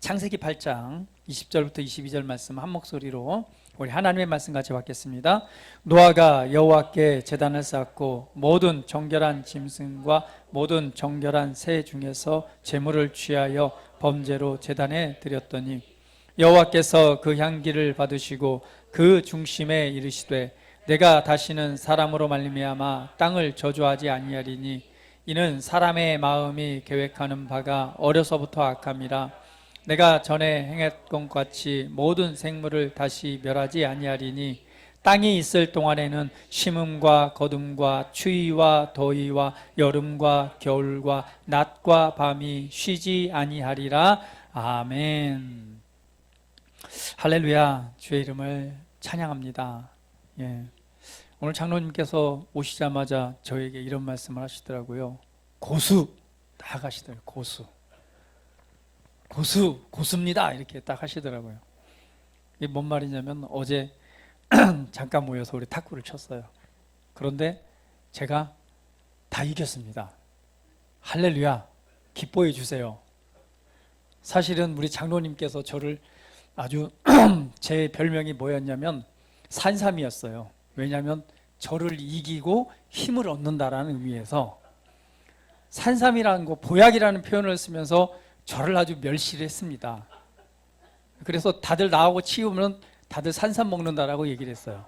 창세기 8장 20절부터 22절 말씀 한 목소리로 우리 하나님의 말씀 같이 받겠습니다. 노아가 여호와께 제단을 쌓고 모든 정결한 짐승과 모든 정결한 새 중에서 제물을 취하여 범죄로 제단에 드렸더니 여호와께서 그 향기를 받으시고 그 중심에 이르시되 내가 다시는 사람으로 말미암아 땅을 저주하지 아니하리니 이는 사람의 마음이 계획하는 바가 어려서부터 악함이라. 내가 전에 행했던 것 같이 모든 생물을 다시 멸하지 아니하리니 땅이 있을 동안에는 심음과 거둠과 추위와 더위와 여름과 겨울과 낮과 밤이 쉬지 아니하리라. 아멘. 할렐루야. 주의 이름을 찬양합니다. 예. 오늘 장로님께서 오시자마자 저에게 이런 말씀을 하시더라고요. 고수 나가시더라고요. 고수입니다. 이렇게 딱 하시더라고요. 이게 뭔 말이냐면 어제 잠깐 모여서 우리 탁구를 쳤어요. 그런데 제가 다 이겼습니다. 할렐루야. 기뻐해 주세요. 사실은 우리 장로님께서 저를 아주 제 별명이 뭐였냐면 산삼이었어요. 왜냐하면 저를 이기고 힘을 얻는다라는 의미에서 산삼이라는 거, 보약이라는 표현을 쓰면서 저를 아주 멸시를 했습니다. 그래서 다들 나하고 치우면 다들 산삼 먹는다라고 얘기를 했어요.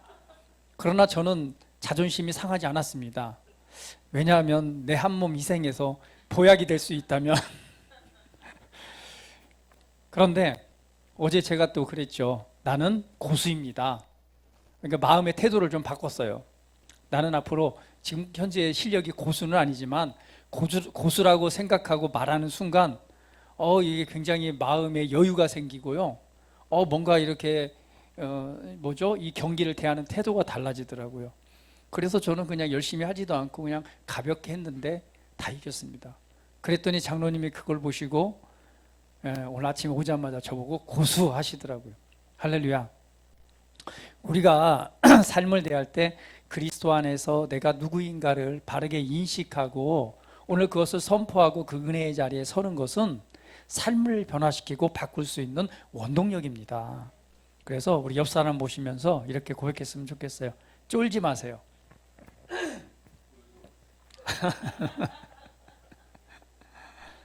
그러나 저는 자존심이 상하지 않았습니다. 왜냐하면 내 한 몸 희생해서 보약이 될 수 있다면 그런데 어제 제가 또 그랬죠. 나는 고수입니다. 그러니까 마음의 태도를 좀 바꿨어요. 나는 앞으로 지금 현재 실력이 고수는 아니지만 고수라고 생각하고 말하는 순간 이게 굉장히 마음에 여유가 생기고요. 뭔가 이렇게 이 경기를 대하는 태도가 달라지더라고요. 그래서 저는 그냥 열심히 하지도 않고 그냥 가볍게 했는데 다 이겼습니다. 그랬더니 장로님이 그걸 보시고 오늘 아침에 오자마자 저보고 고수 하시더라고요. 할렐루야. 우리가 삶을 대할 때 그리스도 안에서 내가 누구인가를 바르게 인식하고 오늘 그것을 선포하고 그 은혜의 자리에 서는 것은 삶을 변화시키고 바꿀 수 있는 원동력입니다. 그래서 우리 옆 사람 보시면서 이렇게 고백했으면 좋겠어요. 쫄지 마세요.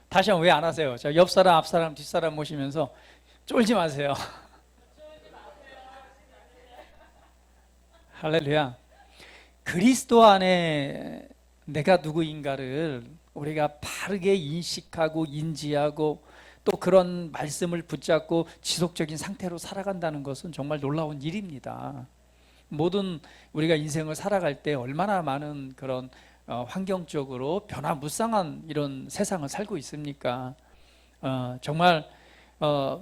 다시 한번 왜 안 하세요? 자, 옆 사람, 앞 사람, 뒷 사람 보시면서 쫄지 마세요. 할렐루야. 그리스도 안에 내가 누구인가를 우리가 바르게 인식하고 인지하고 또 그런 말씀을 붙잡고 지속적인 상태로 살아간다는 것은 정말 놀라운 일입니다. 모든 우리가 인생을 살아갈 때 얼마나 많은 그런 환경적으로 변화무쌍한 이런 세상을 살고 있습니까? 정말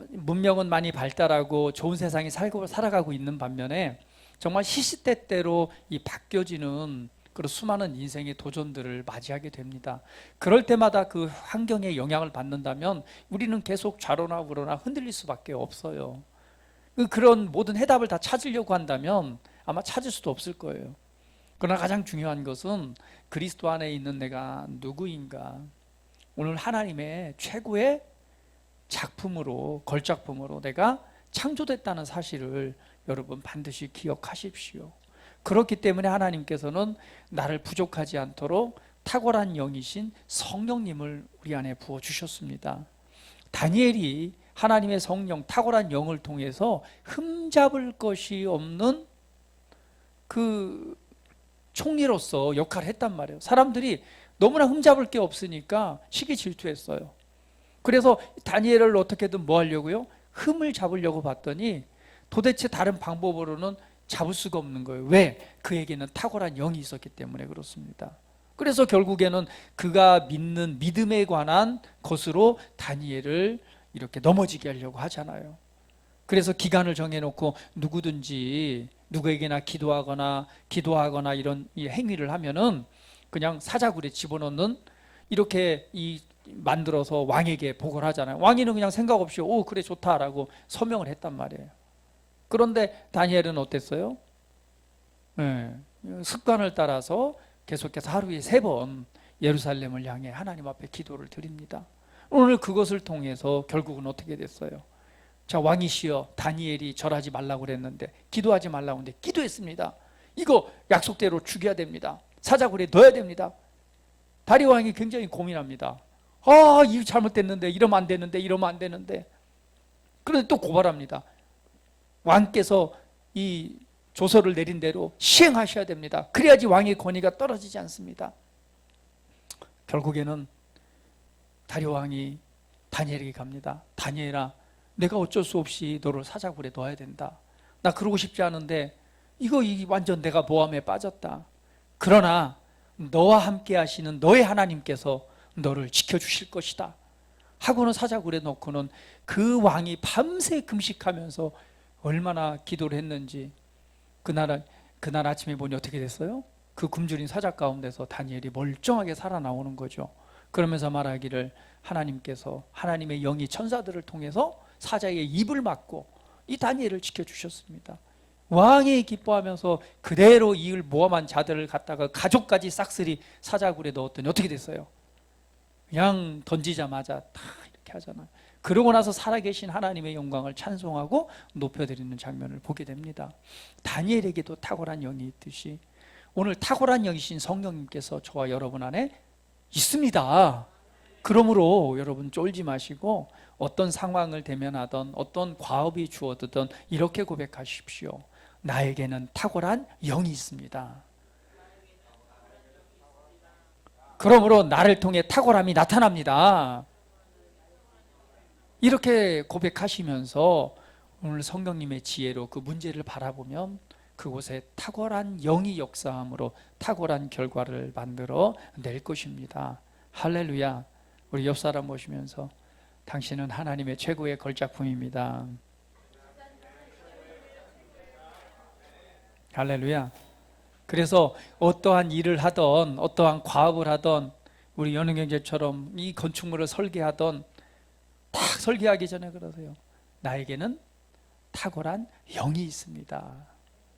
문명은 많이 발달하고 좋은 세상이 살아가고 있는 반면에 정말 시시때때로 이 바뀌어지는 그런 수많은 인생의 도전들을 맞이하게 됩니다. 그럴 때마다 그 환경에 영향을 받는다면 우리는 계속 좌로나 우로나 흔들릴 수밖에 없어요. 그런 모든 해답을 다 찾으려고 한다면 아마 찾을 수도 없을 거예요. 그러나 가장 중요한 것은 그리스도 안에 있는 내가 누구인가, 오늘 하나님의 최고의 작품으로, 걸작품으로 내가 창조됐다는 사실을 여러분 반드시 기억하십시오. 그렇기 때문에 하나님께서는 나를 부족하지 않도록 탁월한 영이신 성령님을 우리 안에 부어주셨습니다. 다니엘이 하나님의 성령, 탁월한 영을 통해서 흠잡을 것이 없는 그 총리로서 역할을 했단 말이에요. 사람들이 너무나 흠잡을 게 없으니까 시기 질투했어요. 그래서 다니엘을 어떻게든 뭐 하려고요? 흠을 잡으려고 봤더니 도대체 다른 방법으로는 잡을 수가 없는 거예요. 왜? 그에게는 탁월한 영이 있었기 때문에 그렇습니다. 그래서 결국에는 그가 믿는 믿음에 관한 것으로 다니엘을 이렇게 넘어지게 하려고 하잖아요. 그래서 기간을 정해놓고 누구든지 누구에게나 기도하거나 이런 이 행위를 하면은 그냥 사자굴에 집어넣는 이렇게 만들어서 왕에게 보고를 하잖아요. 왕이는 그냥 생각 없이 그래 좋다라고 서명을 했단 말이에요. 그런데 다니엘은 어땠어요? 습관을 따라서 계속해서 하루에 3번 예루살렘을 향해 하나님 앞에 기도를 드립니다. 오늘 그것을 통해서 결국은 어떻게 됐어요? 자, 왕이시여, 다니엘이 절하지 말라고 그랬는데, 기도하지 말라고 했는데 기도했습니다. 이거 약속대로 죽여야 됩니다. 사자굴에 넣어야 됩니다. 다리 왕이 굉장히 고민합니다. 이거 잘못됐는데, 이러면 안 되는데, 이러면 안 되는데. 그런데 또 고발합니다. 왕께서 이 조서를 내린 대로 시행하셔야 됩니다. 그래야지 왕의 권위가 떨어지지 않습니다. 결국에는 다리 왕이 다니엘에게 갑니다. 다니엘아, 내가 어쩔 수 없이 너를 사자굴에 넣어야 된다. 나 그러고 싶지 않은데 이거 완전 내가 모함에 빠졌다. 그러나 너와 함께 하시는 너의 하나님께서 너를 지켜주실 것이다 하고는 사자굴에 넣고는 그 왕이 밤새 금식하면서 얼마나 기도를 했는지, 그날 아침에 보니 어떻게 됐어요? 그 굶주린 사자 가운데서 다니엘이 멀쩡하게 살아나오는 거죠. 그러면서 말하기를 하나님께서, 하나님의 영이 천사들을 통해서 사자의 입을 막고 이 다니엘을 지켜주셨습니다. 왕이 기뻐하면서 그대로 이을 모함한 자들을 갖다가 가족까지 싹쓸이 사자굴에 넣었더니 어떻게 됐어요? 그냥 던지자마자 다 이렇게 하잖아요. 그러고 나서 살아계신 하나님의 영광을 찬송하고 높여드리는 장면을 보게 됩니다. 다니엘에게도 탁월한 영이 있듯이 오늘 탁월한 영이신 성령님께서 저와 여러분 안에 있습니다. 그러므로 여러분 쫄지 마시고 어떤 상황을 대면하던 어떤 과업이 주어지든 이렇게 고백하십시오. 나에게는 탁월한 영이 있습니다. 그러므로 나를 통해 탁월함이 나타납니다. 이렇게 고백하시면서 오늘 성령님의 지혜로 그 문제를 바라보면 그곳에 탁월한 영이 역사함으로 탁월한 결과를 만들어 낼 것입니다. 할렐루야. 우리 옆 사람 보시면서 당신은 하나님의 최고의 걸작품입니다. 할렐루야. 그래서 어떠한 일을 하던 어떠한 과업을 하던 우리 연흥경제처럼 이 건축물을 설계하던 딱 설계하기 전에 그러세요. 나에게는 탁월한 영이 있습니다.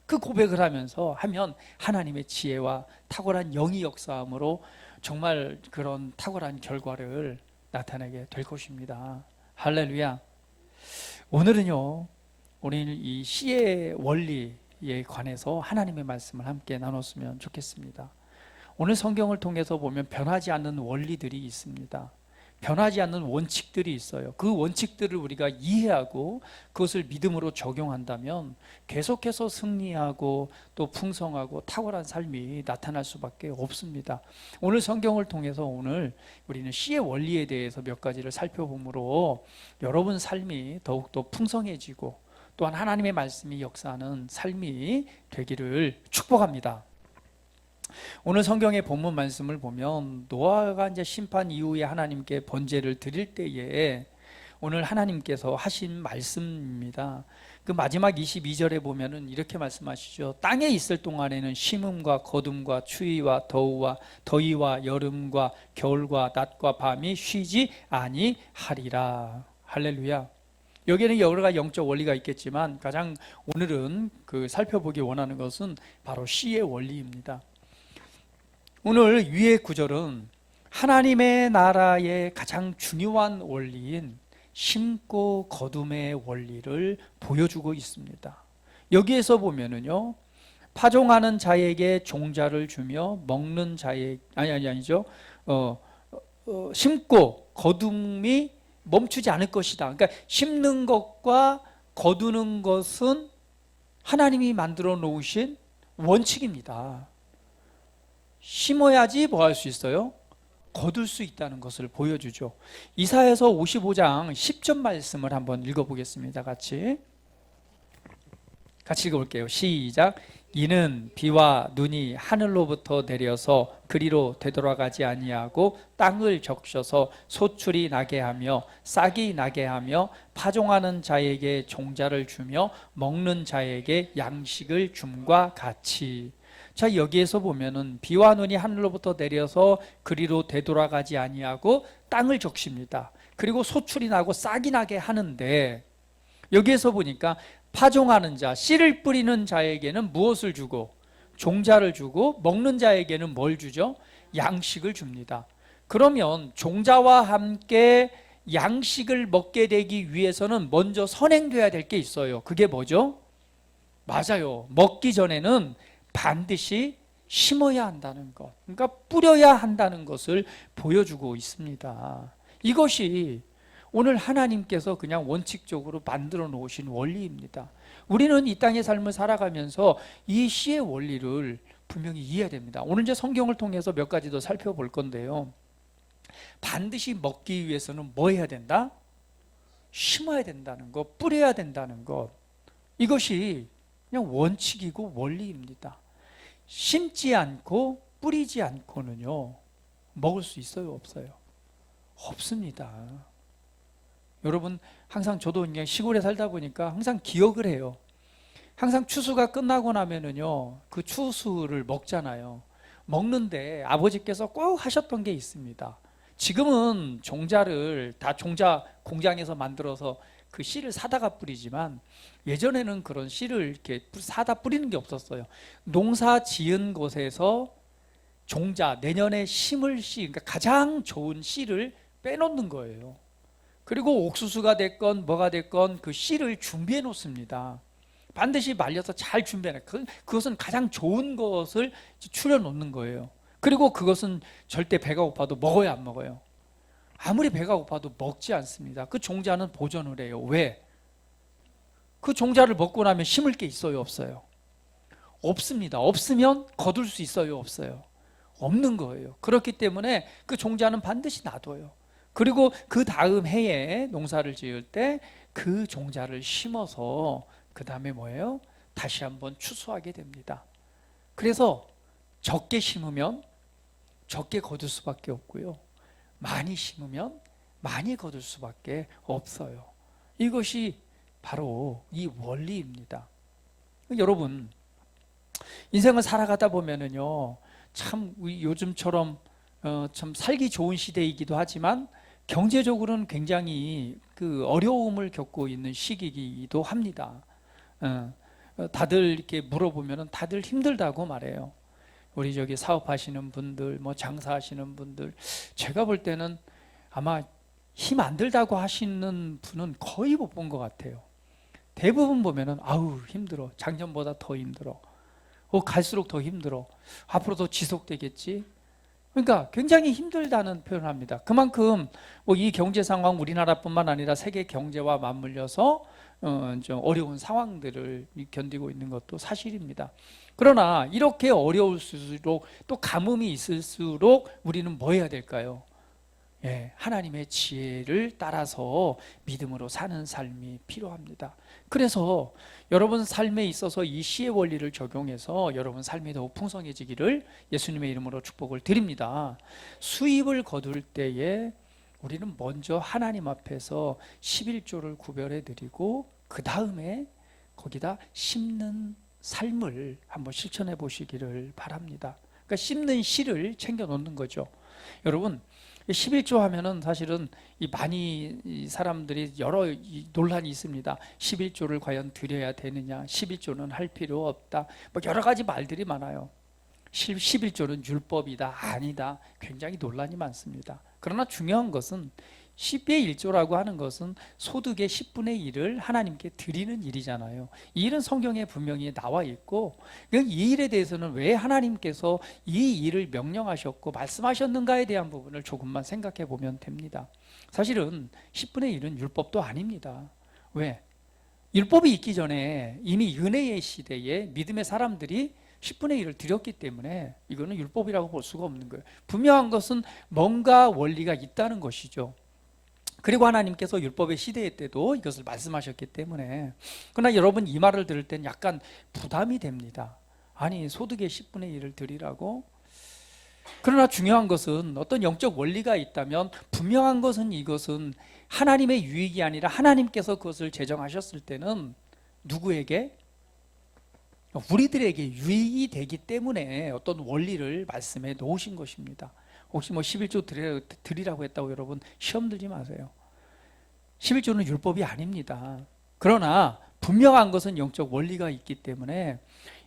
그 고백을 하면 하나님의 지혜와 탁월한 영이 역사함으로 정말 그런 탁월한 결과를 나타내게 될 것입니다. 할렐루야. 오늘은요, 우리는 이 씨의 원리에 관해서 하나님의 말씀을 함께 나눴으면 좋겠습니다. 오늘 성경을 통해서 보면 변하지 않는 원리들이 있습니다. 변하지 않는 원칙들이 있어요. 그 원칙들을 우리가 이해하고 그것을 믿음으로 적용한다면 계속해서 승리하고 또 풍성하고 탁월한 삶이 나타날 수밖에 없습니다. 오늘 성경을 통해서 오늘 우리는 씨의 원리에 대해서 몇 가지를 살펴보므로 여러분 삶이 더욱더 풍성해지고 또한 하나님의 말씀이 역사하는 삶이 되기를 축복합니다. 오늘 성경의 본문 말씀을 보면 노아가 이제 심판 이후에 하나님께 번제를 드릴 때에 오늘 하나님께서 하신 말씀입니다. 그 마지막 22절에 보면은 이렇게 말씀하시죠. 땅에 있을 동안에는 심음과 거둠과 추위와 더위와 여름과 겨울과 낮과 밤이 쉬지 아니하리라. 할렐루야. 여기에는 여러 가지 영적 원리가 있겠지만 가장 오늘은 살펴보기 원하는 것은 바로 씨의 원리입니다. 오늘 위의 구절은 하나님의 나라의 가장 중요한 원리인 심고 거둠의 원리를 보여주고 있습니다. 여기에서 보면은요, 파종하는 자에게 종자를 주며 먹는 자에게 심고 거둠이 멈추지 않을 것이다. 그러니까 심는 것과 거두는 것은 하나님이 만들어 놓으신 원칙입니다. 심어야지 뭐 할 수 있어요? 거둘 수 있다는 것을 보여주죠. 이사야서 55장 10절 말씀을 한번 읽어보겠습니다. 같이 읽어볼게요. 시작. 이는 비와 눈이 하늘로부터 내려서 그리로 되돌아가지 아니하고 땅을 적셔서 소출이 나게 하며 싹이 나게 하며 파종하는 자에게 종자를 주며 먹는 자에게 양식을 줌과 같이. 자, 여기에서 보면은 비와 눈이 하늘로부터 내려서 그리로 되돌아가지 아니하고 땅을 적십니다. 그리고 소출이 나고 싹이 나게 하는데 여기에서 보니까 파종하는 자, 씨를 뿌리는 자에게는 무엇을 주고 종자를 주고 먹는 자에게는 뭘 주죠? 양식을 줍니다. 그러면 종자와 함께 양식을 먹게 되기 위해서는 먼저 선행돼야 될 게 있어요. 그게 뭐죠? 맞아요. 먹기 전에는 반드시 심어야 한다는 것. 그러니까 뿌려야 한다는 것을 보여주고 있습니다. 이것이 오늘 하나님께서 그냥 원칙적으로 만들어 놓으신 원리입니다. 우리는 이 땅의 삶을 살아가면서 이 씨의 원리를 분명히 이해해야 됩니다. 오늘 이제 성경을 통해서 몇 가지 더 살펴볼 건데요. 반드시 먹기 위해서는 뭐 해야 된다? 심어야 된다는 것, 뿌려야 된다는 것. 이것이 그냥 원칙이고 원리입니다. 심지 않고 뿌리지 않고는요, 먹을 수 있어요, 없어요? 없습니다. 여러분, 항상 저도 그냥 시골에 살다 보니까 항상 기억을 해요. 항상 추수가 끝나고 나면은요, 그 추수를 먹잖아요. 먹는데 아버지께서 꼭 하셨던 게 있습니다. 지금은 종자를 다 종자 공장에서 만들어서 그 씨를 사다가 뿌리지만, 예전에는 그런 씨를 이렇게 사다 뿌리는 게 없었어요. 농사 지은 곳에서 종자, 내년에 심을 씨, 그러니까 가장 좋은 씨를 빼놓는 거예요. 그리고 옥수수가 됐건 뭐가 됐건 그 씨를 준비해 놓습니다. 반드시 말려서 잘 준비해. 그것은 가장 좋은 것을 추려 놓는 거예요. 그리고 그것은 절대 배가 고파도 먹어야 안 먹어요. 아무리 배가 고파도 먹지 않습니다. 그 종자는 보존을 해요. 왜? 그 종자를 먹고 나면 심을 게 있어요, 없어요? 없습니다. 없으면 거둘 수 있어요, 없어요? 없는 거예요. 그렇기 때문에 그 종자는 반드시 놔둬요. 그리고 그 다음 해에 농사를 지을 때 그 종자를 심어서 그 다음에 뭐예요? 다시 한번 추수하게 됩니다. 그래서 적게 심으면 적게 거둘 수밖에 없고요. 많이 심으면 많이 거둘 수밖에 없어요. 이것이 바로 이 원리입니다. 여러분, 인생을 살아가다 보면은요, 참 요즘처럼 참 살기 좋은 시대이기도 하지만 경제적으로는 굉장히 그 어려움을 겪고 있는 시기이기도 합니다. 다들 이렇게 물어보면은 다들 힘들다고 말해요. 우리 저기 사업하시는 분들, 뭐 장사하시는 분들, 제가 볼 때는 아마 힘 안 들다고 하시는 분은 거의 못 본 것 같아요. 대부분 보면은 아우 힘들어, 작년보다 더 힘들어, 갈수록 더 힘들어, 앞으로 더 지속되겠지. 그러니까 굉장히 힘들다는 표현을 합니다. 그만큼 뭐 이 경제 상황, 우리나라뿐만 아니라 세계 경제와 맞물려서 좀 어려운 상황들을 견디고 있는 것도 사실입니다. 그러나 이렇게 어려울수록 또 가뭄이 있을수록 우리는 뭐 해야 될까요? 하나님의 지혜를 따라서 믿음으로 사는 삶이 필요합니다. 그래서 여러분 삶에 있어서 이 씨의 원리를 적용해서 여러분 삶이 더욱 풍성해지기를 예수님의 이름으로 축복을 드립니다. 수입을 거둘 때에 우리는 먼저 하나님 앞에서 11조를 구별해 드리고 그 다음에 거기다 심는 삶을 한번 실천해 보시기를 바랍니다. 그러니까 심는 씨를 챙겨 놓는 거죠. 여러분, 11조 하면은 사실은 많이 사람들이 여러 논란이 있습니다. 11조를 과연 드려야 되느냐, 11조는 할 필요 없다, 뭐 여러 가지 말들이 많아요. 11조는 율법이다, 아니다, 굉장히 논란이 많습니다. 그러나 중요한 것은 10의 1조라고 하는 것은 소득의 10분의 1을 하나님께 드리는 일이잖아요. 이 일은 성경에 분명히 나와 있고, 이 일에 대해서는 왜 하나님께서 이 일을 명령하셨고 말씀하셨는가에 대한 부분을 조금만 생각해 보면 됩니다. 사실은 10분의 1은 율법도 아닙니다. 왜? 율법이 있기 전에 이미 은혜의 시대에 믿음의 사람들이 10분의 1을 드렸기 때문에 이거는 율법이라고 볼 수가 없는 거예요. 분명한 것은 뭔가 원리가 있다는 것이죠. 그리고 하나님께서 율법의 시대 때도 이것을 말씀하셨기 때문에. 그러나 여러분, 이 말을 들을 땐 약간 부담이 됩니다. 아니, 소득의 10분의 1을 드리라고? 그러나 중요한 것은 어떤 영적 원리가 있다면 분명한 것은 이것은 하나님의 유익이 아니라 하나님께서 그것을 제정하셨을 때는 누구에게? 우리들에게 유익이 되기 때문에 어떤 원리를 말씀해 놓으신 것입니다. 혹시 뭐 11조 드리라고 했다고 여러분 시험 들지 마세요. 11조는 율법이 아닙니다. 그러나 분명한 것은 영적 원리가 있기 때문에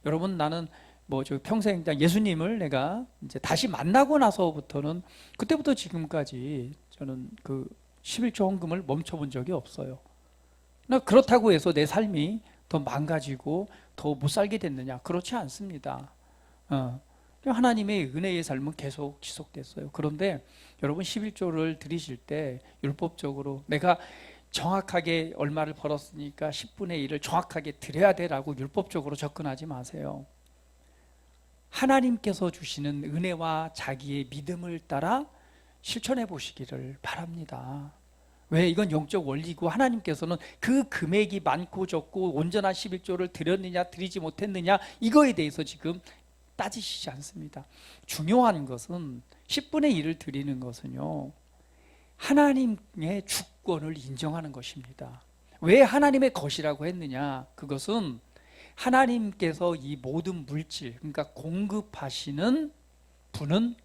여러분, 나는 뭐 저 평생 예수님을 내가 이제 다시 만나고 나서부터는 그때부터 지금까지 저는 그 11조 헌금을 멈춰본 적이 없어요. 나 그렇다고 해서 내 삶이 더 망가지고 더 못 살게 됐느냐? 그렇지 않습니다. 하나님의 은혜의 삶은 계속 지속됐어요. 그런데 여러분 11조를 드리실 때 율법적으로 내가 정확하게 얼마를 벌었으니까 10분의 1을 정확하게 드려야 돼라고 율법적으로 접근하지 마세요. 하나님께서 주시는 은혜와 자기의 믿음을 따라 실천해 보시기를 바랍니다. 왜? 이건 영적 원리고 하나님께서는 그 금액이 많고 적고 온전한 11조를 드렸느냐 드리지 못했느냐 이거에 대해서 지금 따지시지 않습니다. 중요한 것은 10분의 1을 드리는 것은요, 하나님의 주권을 인정하는 것입니다. 왜 하나님의 것이라고 했느냐? 그것은 하나님께서 이 모든 물질, 그러니까 공급하시는 분은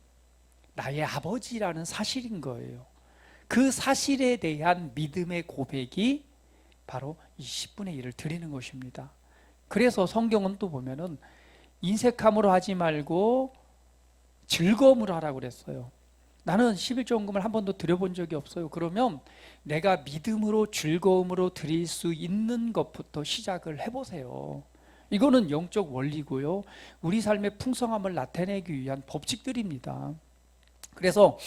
나의 아버지라는 사실인 거예요. 그 사실에 대한 믿음의 고백이 바로 이 10분의 1을 드리는 것입니다. 그래서 성경은 또 보면은 인색함으로 하지 말고 즐거움으로 하라고 그랬어요. 나는 11조 헌금을 한 번도 드려본 적이 없어요. 그러면 내가 믿음으로 즐거움으로 드릴 수 있는 것부터 시작을 해보세요. 이거는 영적 원리고요, 우리 삶의 풍성함을 나타내기 위한 법칙들입니다. 그래서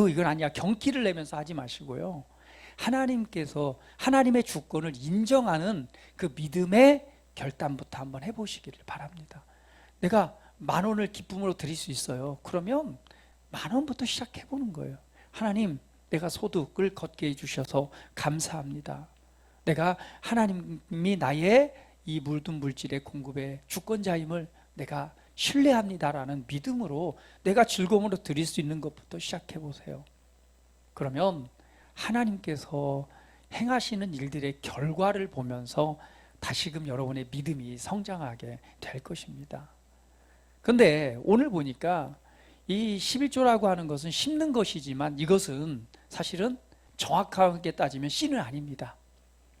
이건 아니야 경기를 내면서 하지 마시고요, 하나님께서 하나님의 주권을 인정하는 그 믿음의 결단부터 한번 해보시기를 바랍니다. 내가 10,000원을 기쁨으로 드릴 수 있어요. 그러면 10,000원부터 시작해보는 거예요. 하나님, 내가 소득을 걷게 해주셔서 감사합니다. 내가 하나님이 나의 이 물든 물질의 공급의 주권자임을 내가 신뢰합니다라는 믿음으로 내가 즐거움으로 드릴 수 있는 것부터 시작해보세요. 그러면 하나님께서 행하시는 일들의 결과를 보면서 다시금 여러분의 믿음이 성장하게 될 것입니다. 근데 오늘 보니까 이 11조라고 하는 것은 심는 것이지만 이것은 사실은 정확하게 따지면 씨는 아닙니다.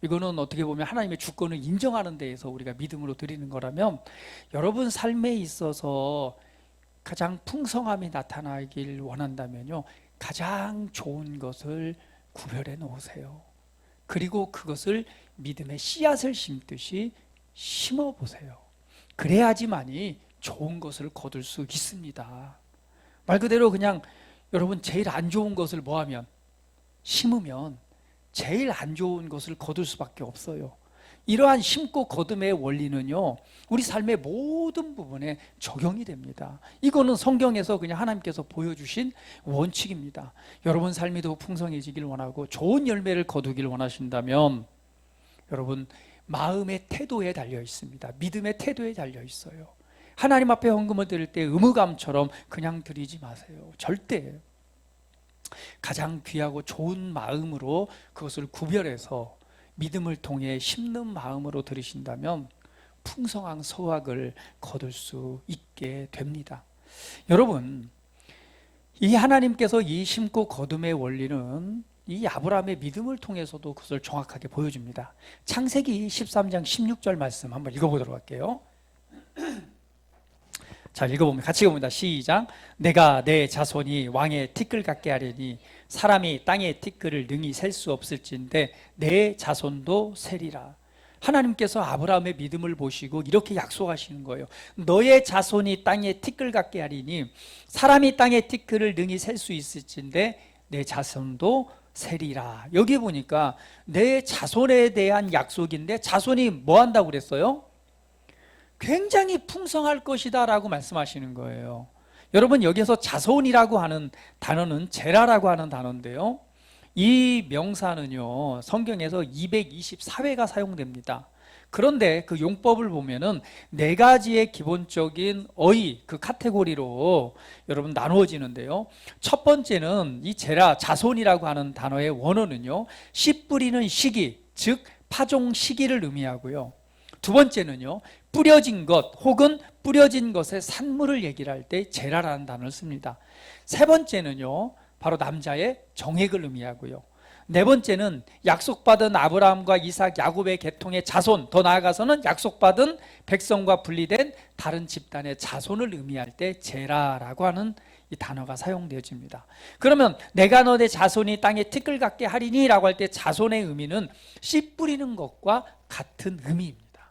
이거는 어떻게 보면 하나님의 주권을 인정하는 데에서 우리가 믿음으로 드리는 거라면, 여러분 삶에 있어서 가장 풍성함이 나타나길 원한다면요, 가장 좋은 것을 구별해 놓으세요. 그리고 그것을 믿음의 씨앗을 심듯이 심어 보세요. 그래야지만이 좋은 것을 거둘 수 있습니다. 말 그대로 그냥 여러분 제일 안 좋은 것을 뭐하면 심으면 제일 안 좋은 것을 거둘 수밖에 없어요. 이러한 심고 거둠의 원리는요, 우리 삶의 모든 부분에 적용이 됩니다. 이거는 성경에서 그냥 하나님께서 보여주신 원칙입니다. 여러분 삶이 더 풍성해지길 원하고 좋은 열매를 거두길 원하신다면 여러분 마음의 태도에 달려 있습니다. 믿음의 태도에 달려 있어요. 하나님 앞에 헌금을 드릴 때 의무감처럼 그냥 드리지 마세요. 절대. 가장 귀하고 좋은 마음으로 그것을 구별해서 믿음을 통해 심는 마음으로 드리신다면 풍성한 소확을 거둘 수 있게 됩니다. 여러분, 이 하나님께서 이 심고 거둠의 원리는 이 아브라함의 믿음을 통해서도 그것을 정확하게 보여줍니다. 창세기 13장 16절 말씀 한번 읽어보도록 할게요. 자, 읽어보면 같이 읽어봅니다. 시작. 내가 내 자손이 왕의 티끌 같게 하려니 사람이 땅의 티끌을 능히 셀 수 없을진데 내 자손도 세리라. 하나님께서 아브라함의 믿음을 보시고 이렇게 약속하시는 거예요. 너의 자손이 땅의 티끌 같게 하리니 사람이 땅의 티끌을 능히 셀 수 있을진데 내 자손도 세리라. 여기 보니까 내 자손에 대한 약속인데 자손이 뭐 한다고 그랬어요? 굉장히 풍성할 것이다 라고 말씀하시는 거예요. 여러분, 여기서 자손이라고 하는 단어는 제라라고 하는 단어인데요, 이 명사는요 성경에서 224회가 사용됩니다. 그런데 그 용법을 보면은 4가지의 기본적인 어휘, 그 카테고리로 여러분 나누어지는데요, 첫 번째는 이 제라, 자손이라고 하는 단어의 원어는요 씨 뿌리는 시기, 즉 파종 시기를 의미하고요, 두 번째는요 뿌려진 것 혹은 뿌려진 것의 산물을 얘기를 할 때 제라라는 단어를 씁니다. 세 번째는요 바로 남자의 정액을 의미하고요, 네 번째는 약속받은 아브라함과 이삭, 야곱의 계통의 자손, 더 나아가서는 약속받은 백성과 분리된 다른 집단의 자손을 의미할 때 제라라고 하는 이 단어가 사용되어집니다. 그러면 내가 너의 자손이 땅에 티끌 같게 하리니 라고 할 때 자손의 의미는 씨 뿌리는 것과 같은 의미입니다.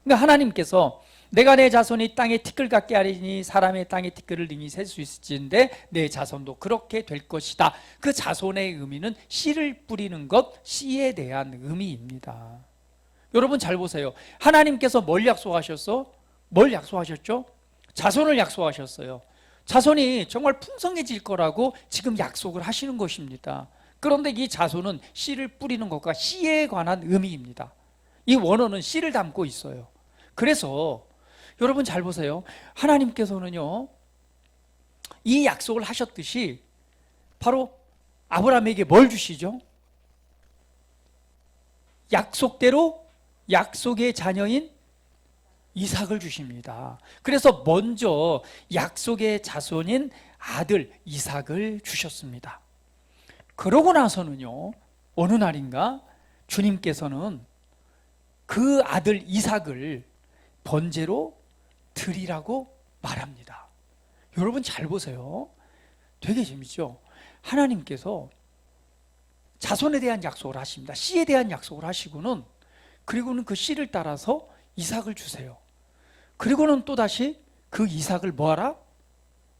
그러니까 하나님께서 내가 내 자손이 땅에 티끌 같게 하리니 사람의 땅에 티끌을 능히 셀 수 있을지인데 내 자손도 그렇게 될 것이다. 그 자손의 의미는 씨를 뿌리는 것, 씨에 대한 의미입니다. 여러분 잘 보세요. 하나님께서 뭘 약속하셨어? 뭘 약속하셨죠? 자손을 약속하셨어요. 자손이 정말 풍성해질 거라고 지금 약속을 하시는 것입니다. 그런데 이 자손은 씨를 뿌리는 것과 씨에 관한 의미입니다. 이 원어는 씨를 담고 있어요. 그래서 여러분 잘 보세요. 하나님께서는요, 이 약속을 하셨듯이 바로 아브라함에게 뭘 주시죠? 약속대로 약속의 자녀인 이삭을 주십니다. 그래서 먼저 약속의 자손인 아들 이삭을 주셨습니다. 그러고 나서는요, 어느 날인가 주님께서는 그 아들 이삭을 번제로 드리라고 말합니다. 여러분 잘 보세요. 되게 재밌죠? 하나님께서 자손에 대한 약속을 하십니다. 씨에 대한 약속을 하시고는, 그리고는 그 씨를 따라서 이삭을 주세요. 그리고는 또다시 그 이삭을 뭐하라?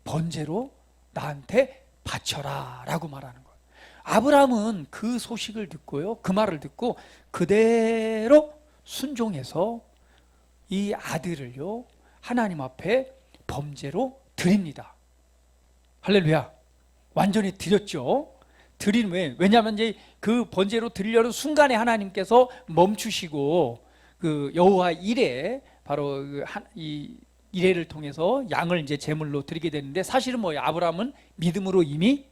번제로 나한테 바쳐라 라고 말하는 거예요. 아브라함은 그 소식을 듣고요, 그 말을 듣고 그대로 순종해서 이 아들을요 하나님 앞에 번제로 드립니다. 할렐루야. 완전히 드렸죠. 왜냐하면 이제 그 번제로 드리려는 순간에 하나님께서 멈추시고 그 여호와 이레, 바로 이 이레를 통해서 양을 이제 제물로 드리게 되는데, 사실은 뭐예요? 아브라함은 믿음으로 이미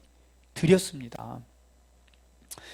드렸습니다.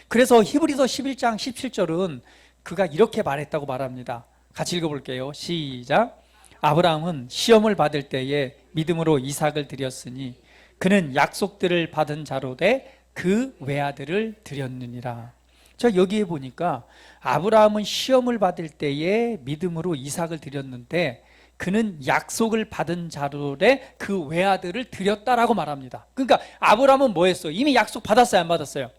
그래서 히브리서 11장 17절은 그가 이렇게 말했다고 말합니다. 같이 읽어볼게요. 시작. 아브라함은 시험을 받을 때에 믿음으로 이삭을 드렸으니 그는 약속들을 받은 자로 돼 그 외아들을 드렸느니라. 자, 여기에 보니까 아브라함은 시험을 받을 때에 믿음으로 이삭을 드렸는데 그는 약속을 받은 자로 돼 그 외아들을 드렸다라고 말합니다. 그러니까 아브라함은 뭐 했어요? 이미 약속 받았어요, 안 받았어요?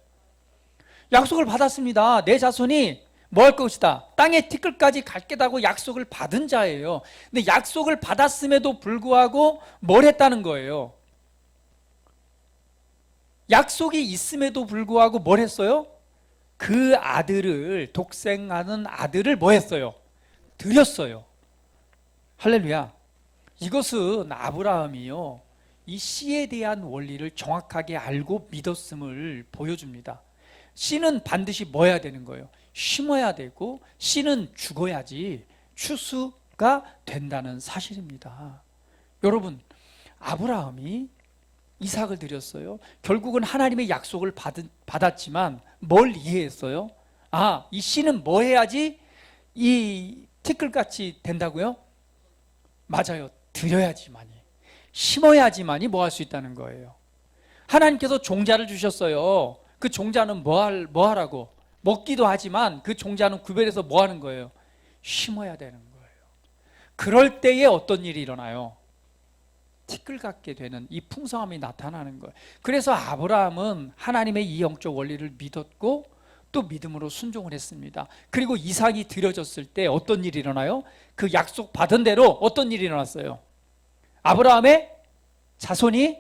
약속을 받았습니다. 내 자손이 뭐 할 것이다? 땅의 티끌까지 갈 게다고 약속을 받은 자예요. 근데 약속을 받았음에도 불구하고 뭘 했다는 거예요? 약속이 있음에도 불구하고 뭘 했어요? 그 아들을, 독생하는 아들을 뭐 했어요? 드렸어요. 할렐루야. 이것은 아브라함이요, 이 씨에 대한 원리를 정확하게 알고 믿었음을 보여줍니다. 씨는 반드시 뭐 해야 되는 거예요? 심어야 되고 씨는 죽어야지 추수가 된다는 사실입니다. 여러분, 아브라함이 이삭을 드렸어요. 결국은 하나님의 약속을 받았지만 뭘 이해했어요? 아, 이 씨는 뭐 해야지 이 티끌같이 된다고요? 맞아요. 드려야지만이, 심어야지만이 뭐 할 수 있다는 거예요. 하나님께서 종자를 주셨어요. 그 종자는 뭐 하라고? 먹기도 하지만 그 종자는 구별해서 뭐 하는 거예요? 심어야 되는 거예요. 그럴 때에 어떤 일이 일어나요? 티끌 같게 되는 이 풍성함이 나타나는 거예요. 그래서 아브라함은 하나님의 이 영적 원리를 믿었고 또 믿음으로 순종을 했습니다. 그리고 이삭이 드려졌을 때 어떤 일이 일어나요? 그 약속 받은 대로 어떤 일이 일어났어요? 아브라함의 자손이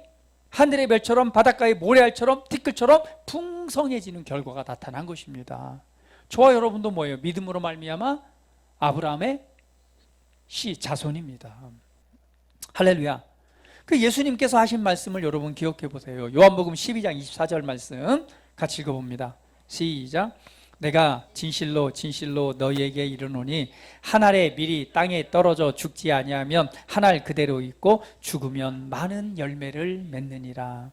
하늘의 별처럼 바닷가의 모래알처럼 티끌처럼 풍성해지는 결과가 나타난 것입니다. 저와 여러분도 뭐예요? 믿음으로 말미암아 아브라함의 자손입니다. 할렐루야. 그 예수님께서 하신 말씀을 여러분 기억해 보세요. 요한복음 12장 24절 말씀 같이 읽어봅니다. 시작. 내가 진실로 진실로 너희에게 이르노니 한 알의 밀이 땅에 떨어져 죽지 아니하면 한 알 그대로 있고 죽으면 많은 열매를 맺느니라.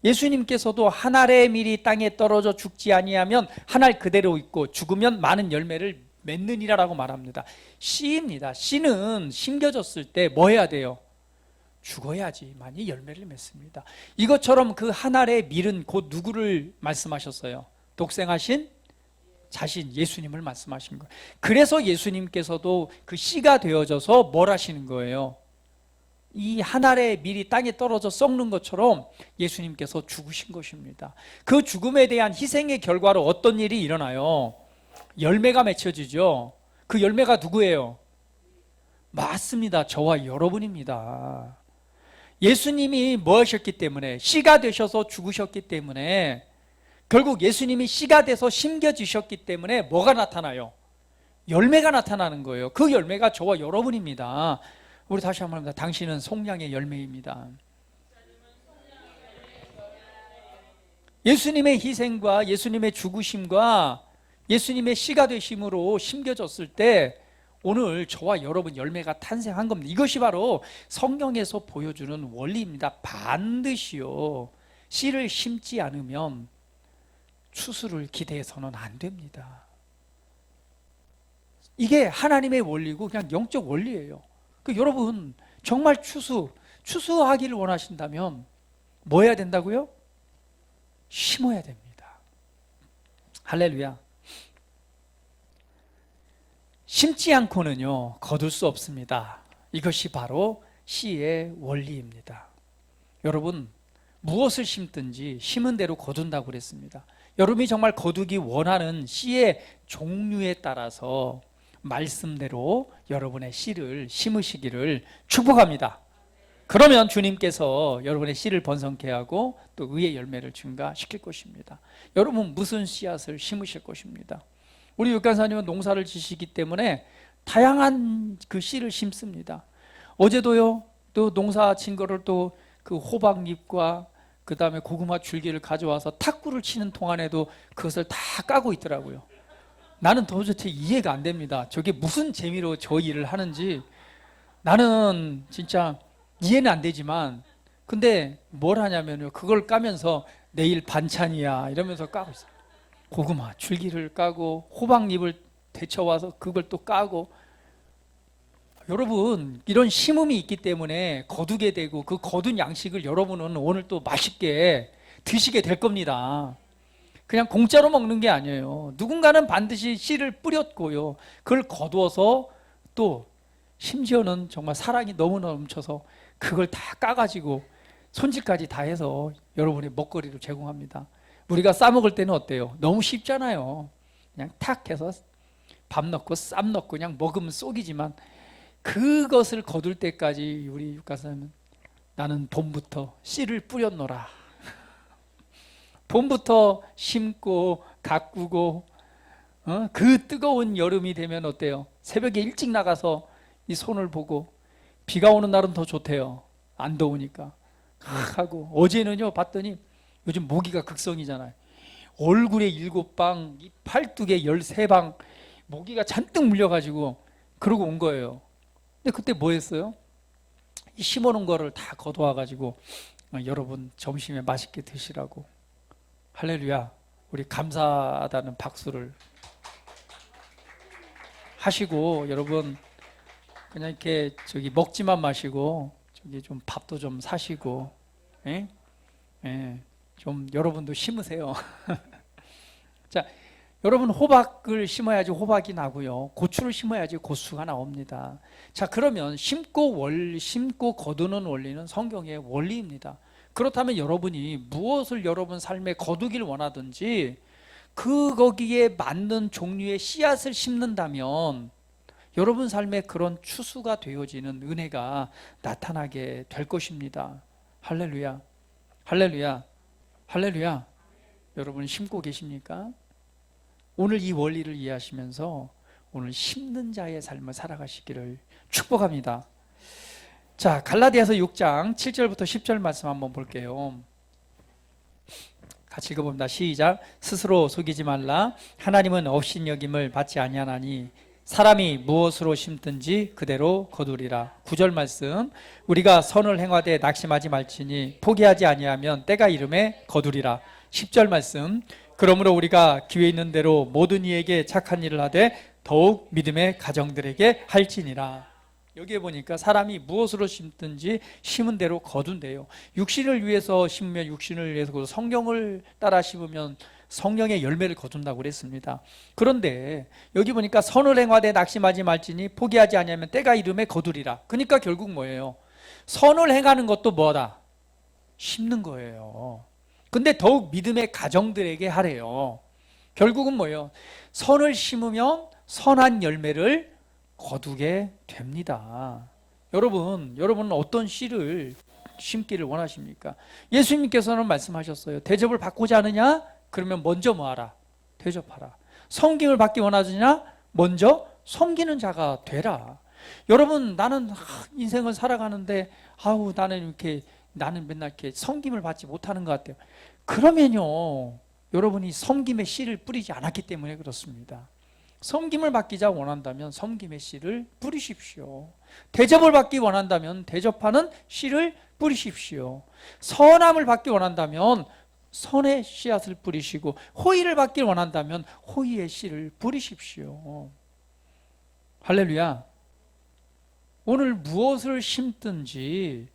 예수님께서도 한 알의 밀이 땅에 떨어져 죽지 아니하면 한 알 그대로 있고 죽으면 많은 열매를 맺느니라라고 말합니다. 씨입니다. 씨는 심겨졌을 때 뭐 해야 돼요? 죽어야지만이 열매를 맺습니다. 이것처럼 그 한 알의 밀은 곧 누구를 말씀하셨어요? 독생하신 자신 예수님을 말씀하시는 거예요. 그래서 예수님께서도 그 씨가 되어져서 뭘 하시는 거예요? 이 한 알의 밀이 땅에 떨어져 썩는 것처럼 예수님께서 죽으신 것입니다. 그 죽음에 대한 희생의 결과로 어떤 일이 일어나요? 열매가 맺혀지죠. 그 열매가 누구예요? 맞습니다. 저와 여러분입니다. 예수님이 뭐 하셨기 때문에, 씨가 되셔서 죽으셨기 때문에, 결국 예수님이 씨가 돼서 심겨지셨기 때문에 뭐가 나타나요? 열매가 나타나는 거예요. 그 열매가 저와 여러분입니다. 우리 다시 한번 합니다. 당신은 속량의 열매입니다. 예수님의 희생과 예수님의 죽으심과 예수님의 씨가 되심으로 심겨졌을 때 오늘 저와 여러분 열매가 탄생한 겁니다. 이것이 바로 성경에서 보여주는 원리입니다. 반드시요, 씨를 심지 않으면 추수를 기대해서는 안 됩니다. 이게 하나님의 원리고 그냥 영적 원리예요. 여러분 정말 추수하기를 원하신다면 뭐 해야 된다고요? 심어야 됩니다. 할렐루야. 심지 않고는요 거둘 수 없습니다. 이것이 바로 씨의 원리입니다. 여러분 무엇을 심든지 심은 대로 거둔다고 그랬습니다. 여러분이 정말 거두기 원하는 씨의 종류에 따라서 말씀대로 여러분의 씨를 심으시기를 축복합니다. 그러면 주님께서 여러분의 씨를 번성케 하고 또 의의 열매를 증가시킬 것입니다. 여러분 무슨 씨앗을 심으실 것입니다. 우리 육간사님은 농사를 지시기 때문에 다양한 그 씨를 심습니다. 어제도요 또 농사 친 거를 또 그 호박잎과 그 다음에 고구마 줄기를 가져와서 탁구를 치는 동안에도 그것을 다 까고 있더라고요. 나는 도대체 이해가 안 됩니다. 저게 무슨 재미로 저 일을 하는지 나는 진짜 이해는 안 되지만, 근데 뭘 하냐면요 그걸 까면서 내일 반찬이야 이러면서 까고 있어요. 고구마 줄기를 까고 호박잎을 데쳐와서 그걸 또 까고. 여러분 이런 심음이 있기 때문에 거두게 되고 그 거둔 양식을 여러분은 오늘 또 맛있게 드시게 될 겁니다. 그냥 공짜로 먹는 게 아니에요. 누군가는 반드시 씨를 뿌렸고요 그걸 거두어서 또 심지어는 정말 사랑이 너무 넘쳐서 그걸 다 까가지고 손질까지 다 해서 여러분의 먹거리로 제공합니다. 우리가 싸 먹을 때는 어때요? 너무 쉽잖아요. 그냥 탁 해서 밥 넣고 쌈 넣고 그냥 먹으면 쏙이지만 그것을 거둘 때까지 우리 육가사는 나는 봄부터 씨를 뿌렸노라. 봄부터 심고 가꾸고 그 뜨거운 여름이 되면 어때요? 새벽에 일찍 나가서 이 손을 보고 비가 오는 날은 더 좋대요. 안 더우니까 하고. 어제는요 봤더니 요즘 모기가 극성이잖아요. 얼굴에 7방, 팔뚝에 13방 모기가 잔뜩 물려가지고 그러고 온 거예요. 근데 그때 뭐 했어요? 심어놓은 거를 다 걷어와가지고 여러분 점심에 맛있게 드시라고. 할렐루야. 우리 감사하다는 박수를 하시고, 여러분 그냥 이렇게 먹지만 마시고 좀 밥도 좀 사시고, 예? 예, 좀 여러분도 심으세요. 자, 여러분 호박을 심어야지 호박이 나고요 고추를 심어야지 고수가 나옵니다. 자, 그러면 심고 거두는 원리는 성경의 원리입니다. 그렇다면 여러분이 무엇을 여러분 삶에 거두길 원하든지 거기에 맞는 종류의 씨앗을 심는다면 여러분 삶에 그런 추수가 되어지는 은혜가 나타나게 될 것입니다. 할렐루야, 할렐루야, 할렐루야. 여러분 심고 계십니까? 오늘 이 원리를 이해하시면서 오늘 심는 자의 삶을 살아가시기를 축복합니다. 자, 갈라디아서 6장 7절부터 10절 말씀 한번 볼게요. 같이 읽어봅니다. 시작. 스스로 속이지 말라. 하나님은 업신여김을 받지 아니하나니 사람이 무엇으로 심든지 그대로 거두리라. 9절 말씀. 우리가 선을 행하되 낙심하지 말지니 포기하지 아니하면 때가 이름에 거두리라. 10절 말씀. 그러므로 우리가 기회 있는 대로 모든 이에게 착한 일을 하되 더욱 믿음의 가정들에게 할지니라. 여기에 보니까 사람이 무엇으로 심든지 심은 대로 거둔대요. 육신을 위해서 심으면 육신을 위해서 거두고 성경을 따라 심으면 성령의 열매를 거둔다고 그랬습니다. 그런데 여기 보니까 선을 행하되 낙심하지 말지니 포기하지 아니하면 때가 이름에 거두리라. 그러니까 결국 뭐예요? 선을 행하는 것도 뭐다? 심는 거예요. 근데 더욱 믿음의 가정들에게 하래요. 결국은 뭐예요? 선을 심으면 선한 열매를 거두게 됩니다. 여러분은 어떤 씨를 심기를 원하십니까? 예수님께서는 말씀하셨어요. 대접을 받고자 하느냐? 그러면 먼저 뭐하라? 대접하라. 섬김을 받기 원하느냐? 먼저 섬기는 자가 되라. 여러분, 나는 인생을 살아가는데 나는 맨날 이렇게 섬김을 받지 못하는 것 같아요. 그러면요, 여러분이 섬김의 씨를 뿌리지 않았기 때문에 그렇습니다. 섬김을 받기자 원한다면 섬김의 씨를 뿌리십시오. 대접을 받기 원한다면 대접하는 씨를 뿌리십시오. 선함을 받기 원한다면 선의 씨앗을 뿌리시고, 호의를 받기 원한다면 호의의 씨를 뿌리십시오. 할렐루야. 오늘 무엇을 심든지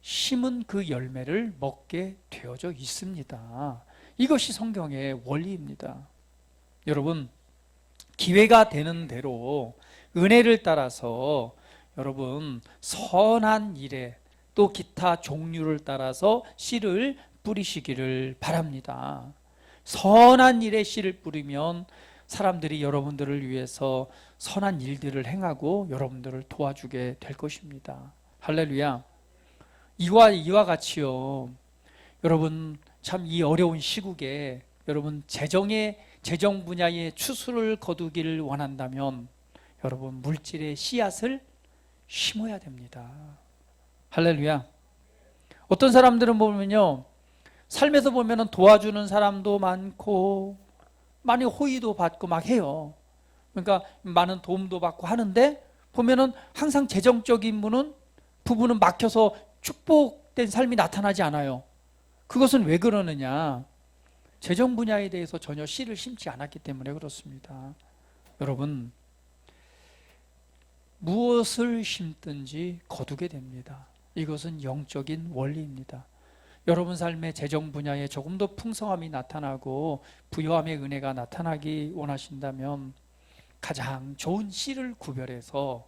심은 그 열매를 먹게 되어져 있습니다. 이것이 성경의 원리입니다. 여러분, 기회가 되는 대로 은혜를 따라서 여러분 선한 일에 또 기타 종류를 따라서 씨를 뿌리시기를 바랍니다. 선한 일에 씨를 뿌리면 사람들이 여러분들을 위해서 선한 일들을 행하고 여러분들을 도와주게 될 것입니다. 할렐루야. 이와 같이요, 여러분 참 이 어려운 시국에 여러분 재정 분야의 추수를 거두기를 원한다면 여러분 물질의 씨앗을 심어야 됩니다. 할렐루야. 어떤 사람들은 보면요, 삶에서 보면은 도와주는 사람도 많고 많이 호의도 받고 막 해요. 그러니까 많은 도움도 받고 하는데 보면은 항상 재정적인 부분은 막혀서 축복된 삶이 나타나지 않아요. 그것은 왜 그러느냐? 재정 분야에 대해서 전혀 씨를 심지 않았기 때문에 그렇습니다. 여러분, 무엇을 심든지 거두게 됩니다. 이것은 영적인 원리입니다. 여러분 삶의 재정 분야에 조금 더 풍성함이 나타나고 부요함의 은혜가 나타나기 원하신다면 가장 좋은 씨를 구별해서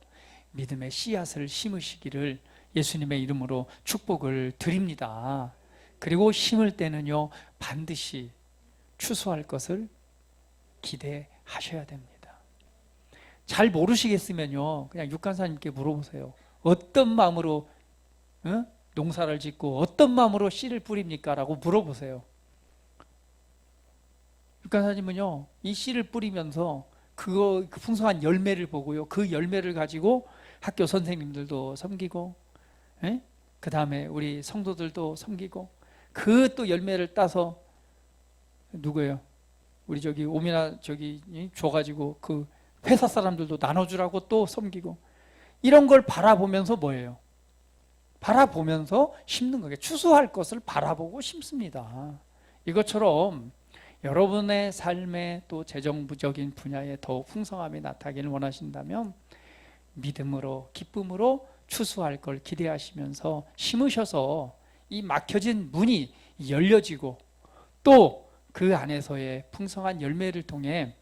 믿음의 씨앗을 심으시기를 예수님의 이름으로 축복을 드립니다. 그리고 심을 때는요, 반드시 추수할 것을 기대하셔야 됩니다. 잘 모르시겠으면요, 그냥 육간사님께 물어보세요. 어떤 마음으로 농사를 짓고 어떤 마음으로 씨를 뿌립니까? 라고 물어보세요. 육간사님은요, 이 씨를 뿌리면서 그 풍성한 열매를 보고요, 그 열매를 가지고 학교 선생님들도 섬기고, 그 다음에 우리 성도들도 섬기고, 그 또 열매를 따서 누구예요? 우리 오미나 줘가지고 그 회사 사람들도 나눠주라고 또 섬기고, 이런 걸 바라보면서 뭐예요? 바라보면서 심는 거예요. 추수할 것을 바라보고 심습니다. 이것처럼 여러분의 삶의 또 재정부적인 분야에 더욱 풍성함이 나타나기를 원하신다면 믿음으로 기쁨으로 추수할 걸 기대하시면서 심으셔서 이 막혀진 문이 열려지고 또 그 안에서의 풍성한 열매를 통해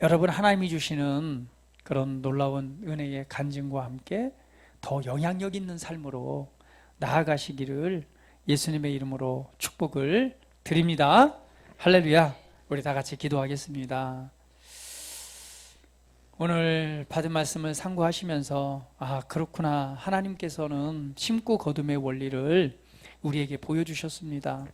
여러분 하나님이 주시는 그런 놀라운 은혜의 간증과 함께 더 영향력 있는 삶으로 나아가시기를 예수님의 이름으로 축복을 드립니다. 할렐루야. 우리 다 같이 기도하겠습니다. 오늘 받은 말씀을 상고하시면서 그렇구나, 하나님께서는 심고 거둠의 원리를 우리에게 보여주셨습니다.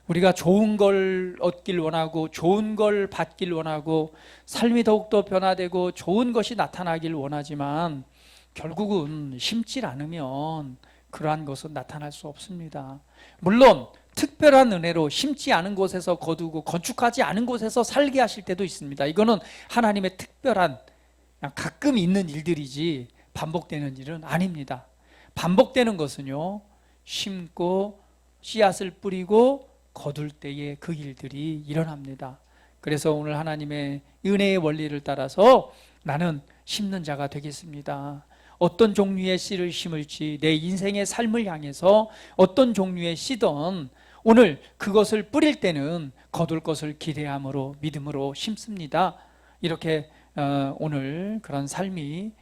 우리가 좋은 걸 얻길 원하고 좋은 걸 받길 원하고 삶이 더욱더 변화되고 좋은 것이 나타나길 원하지만 결국은 심지 않으면 그러한 것은 나타날 수 없습니다. 물론 특별한 은혜로 심지 않은 곳에서 거두고 건축하지 않은 곳에서 살게 하실 때도 있습니다. 이거는 하나님의 특별한 가끔 있는 일들이지 반복되는 일은 아닙니다. 반복되는 것은요, 심고 씨앗을 뿌리고 거둘 때에 그 일들이 일어납니다. 그래서 오늘 하나님의 은혜의 원리를 따라서 나는 심는 자가 되겠습니다. 어떤 종류의 씨를 심을지 내 인생의 삶을 향해서 어떤 종류의 씨든 오늘 그것을 뿌릴 때는 거둘 것을 기대함으로 믿음으로 심습니다. 이렇게 오늘 그런 삶이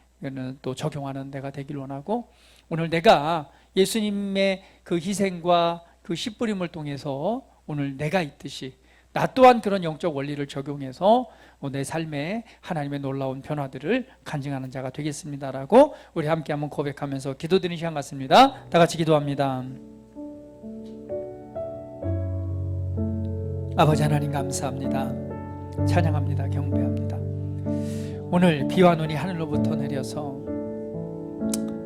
또 적용하는 내가 되길 원하고, 오늘 내가 예수님의 그 희생과 그 씨 뿌림을 통해서 오늘 내가 있듯이 나 또한 그런 영적 원리를 적용해서 내 삶에 하나님의 놀라운 변화들을 간증하는 자가 되겠습니다라고 우리 함께 한번 고백하면서 기도드리는 시간 같습니다. 다 같이 기도합니다. 아버지 하나님 감사합니다. 찬양합니다. 경배합니다. 오늘 비와 눈이 하늘로부터 내려서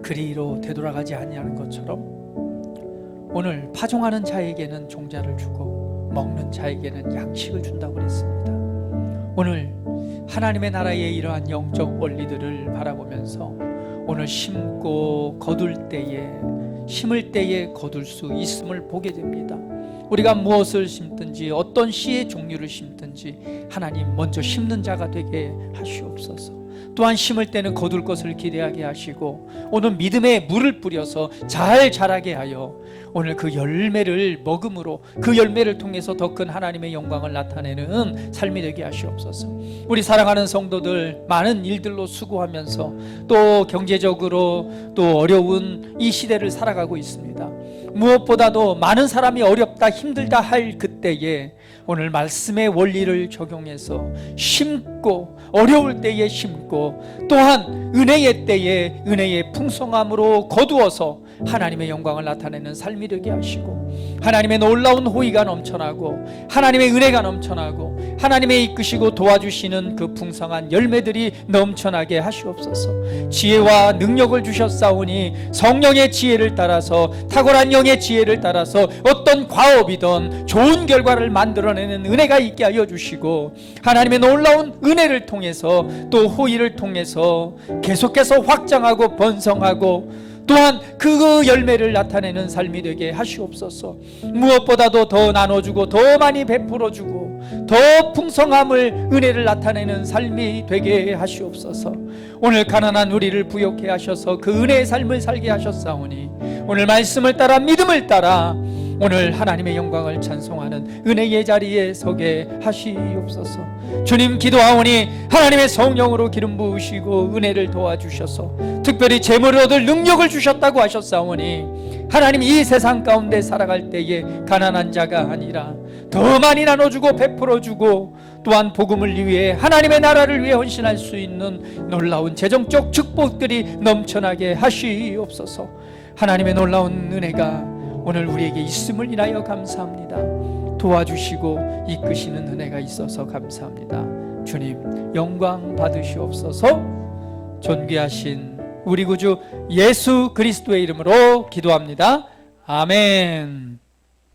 그리로 되돌아가지 아니하는 것처럼 오늘 파종하는 자에게는 종자를 주고 먹는 자에게는 양식을 준다고 그랬습니다. 오늘 하나님의 나라의 이러한 영적 원리들을 바라보면서 오늘 심고 거둘 때에, 심을 때에 거둘 수 있음을 보게 됩니다. 우리가 무엇을 심든지 어떤 씨의 종류를 심든지 하나님 먼저 심는 자가 되게 하시옵소서. 또한 심을 때는 거둘 것을 기대하게 하시고 오늘 믿음의 물을 뿌려서 잘 자라게 하여 오늘 그 열매를 먹음으로 그 열매를 통해서 더 큰 하나님의 영광을 나타내는 삶이 되게 하시옵소서. 우리 사랑하는 성도들 많은 일들로 수고하면서 또 경제적으로 또 어려운 이 시대를 살아가고 있습니다. 무엇보다도 많은 사람이 어렵다 힘들다 할 그때에 오늘 말씀의 원리를 적용해서 심고 어려울 때에 심고 또한 은혜의 때에 은혜의 풍성함으로 거두어서 하나님의 영광을 나타내는 삶이 되게 하시고 하나님의 놀라운 호의가 넘쳐나고 하나님의 은혜가 넘쳐나고 하나님의 이끄시고 도와주시는 그 풍성한 열매들이 넘쳐나게 하시옵소서. 지혜와 능력을 주셨사오니 성령의 지혜를 따라서 탁월한 영의 지혜를 따라서 어떤 과업이든 좋은 결과를 만들어내는 은혜가 있게 하여 주시고 하나님의 놀라운 은혜를 통해서 또 호의를 통해서 계속해서 확장하고 번성하고 또한 그 열매를 나타내는 삶이 되게 하시옵소서. 무엇보다도 더 나눠주고 더 많이 베풀어주고 더 풍성함을 은혜를 나타내는 삶이 되게 하시옵소서. 오늘 가난한 우리를 부욕해 하셔서 그 은혜의 삶을 살게 하셨사오니 오늘 말씀을 따라 믿음을 따라 오늘 하나님의 영광을 찬송하는 은혜의 자리에 서게 하시옵소서. 주님 기도하오니 하나님의 성령으로 기름 부으시고 은혜를 도와주셔서 특별히 재물을 얻을 능력을 주셨다고 하셨사오니 하나님 이 세상 가운데 살아갈 때에 가난한 자가 아니라 더 많이 나눠주고 베풀어주고 또한 복음을 위해 하나님의 나라를 위해 헌신할 수 있는 놀라운 재정적 축복들이 넘쳐나게 하시옵소서. 하나님의 놀라운 은혜가 오늘 우리에게 있음을 인하여 감사합니다. 도와주시고 이끄시는 은혜가 있어서 감사합니다. 주님 영광 받으시옵소서. 존귀하신 우리 구주 예수 그리스도의 이름으로 기도합니다. 아멘.